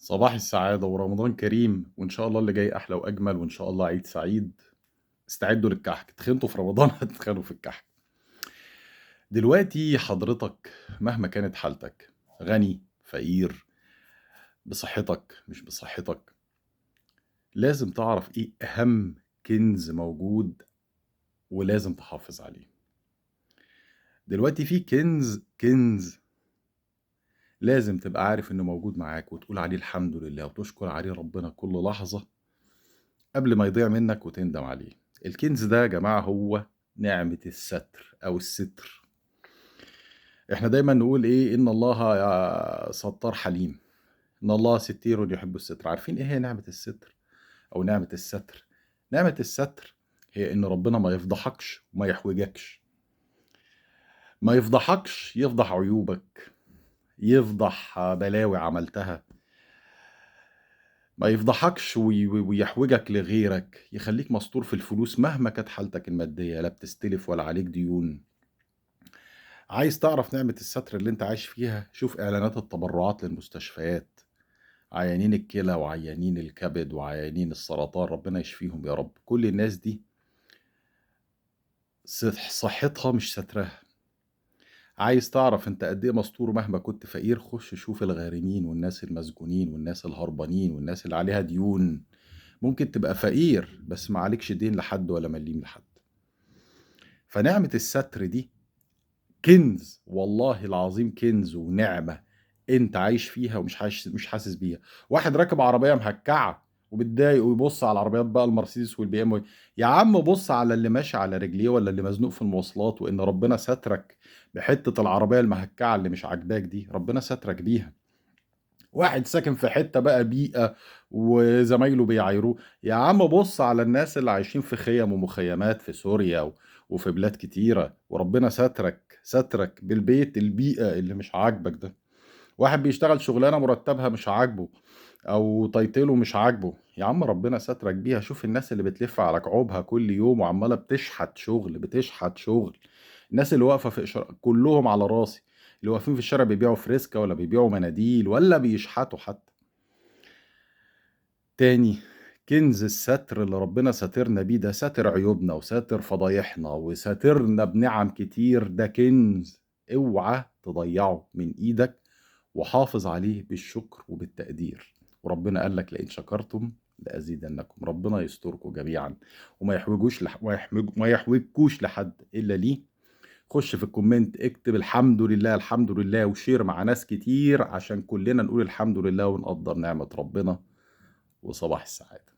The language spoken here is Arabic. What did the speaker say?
صباح السعادة ورمضان كريم، وإن شاء الله اللي جاي أحلى وأجمل، وإن شاء الله عيد سعيد. استعدوا للكحك، اتخنتوا في رمضان هتتخانوا في الكحك. دلوقتي حضرتك مهما كانت حالتك، غني، فقير، بصحتك، مش بصحتك، لازم تعرف إيه أهم كنز موجود ولازم تحافظ عليه. دلوقتي في كنز لازم تبقى عارف إنه موجود معاك وتقول عليه الحمد لله وتشكر عليه ربنا كل لحظة قبل ما يضيع منك وتندم عليه. الكنز ده يا جماعة هو نعمة الستر أو الستر. إحنا دايما نقول إيه؟ إن الله يا ستار حليم، إن الله ستير يحب الستر. عارفين إيه هي نعمة الستر أو نعمة الستر؟ نعمة الستر هي إن ربنا ما يفضحكش وما يحوجكش. ما يفضحكش، يفضح عيوبك، يفضح بلاوي عملتها. ما يفضحكش ويحوجك لغيرك، يخليك مستور في الفلوس مهما كانت حالتك المادية، لا بتستلف ولا عليك ديون. عايز تعرف نعمة الستر اللي انت عايش فيها؟ شوف اعلانات التبرعات للمستشفيات، عيانين الكلى وعيانين الكبد وعيانين السرطان، ربنا يشفيهم يا رب. كل الناس دي صحتها مش سترها. عايز تعرف انت قد ايه مستور مهما كنت فقير؟ خش شوف الغارمين والناس المسجونين والناس الهربانين والناس اللي عليها ديون. ممكن تبقى فقير بس ما عليكش دين لحد ولا مليم لحد. فنعمة الستر دي كنز، والله العظيم كنز ونعمة انت عايش فيها ومش عايش، مش حاسس بيها. واحد راكب عربية مهكعة وبتضايق ويبص على العربيات بقى المرسيدس والبي ام. يا عم بص على اللي ماشي على رجليه ولا اللي مزنوق في المواصلات، وان ربنا سترك بحتة العربية المهكعة اللي مش عاجباك دي، ربنا سترك بيها. واحد ساكن في حتة بقى بيئة وزمايله بيعايروه، يا عم بص على الناس اللي عايشين في خيم ومخيمات في سوريا وفي بلاد كتيرة، وربنا سترك بالبيت البيئة اللي مش عاجبك ده. واحد بيشتغل شغلانة مرتبها مش عاجبه او تايتله مش عاجبه، يا عم ربنا سترك بيها. شوف الناس اللي بتلف على كعوبها كل يوم وعمالة بتشحت شغل. الناس اللي واقفة في كلهم على راسي، اللي واقفين في الشارع بيبيعوا فريسكا ولا بيبيعوا مناديل ولا بيشحتوا حتى. تاني، كنز الستر اللي ربنا ساترنا بيه ده، ساتر عيوبنا وساتر فضايحنا وساترنا بنعم كتير، ده كنز اوعى تضيعه من ايدك، وحافظ عليه بالشكر وبالتقدير. وربنا قال لك لئن شكرتم لأزيدنكم. ربنا يستركم جميعا وما يحوجوش ما يحوجكوش لحد الا ليه. خش في الكومنت اكتب الحمد لله الحمد لله وشير مع ناس كتير عشان كلنا نقول الحمد لله ونقدر نعمة ربنا. وصباح السعادة.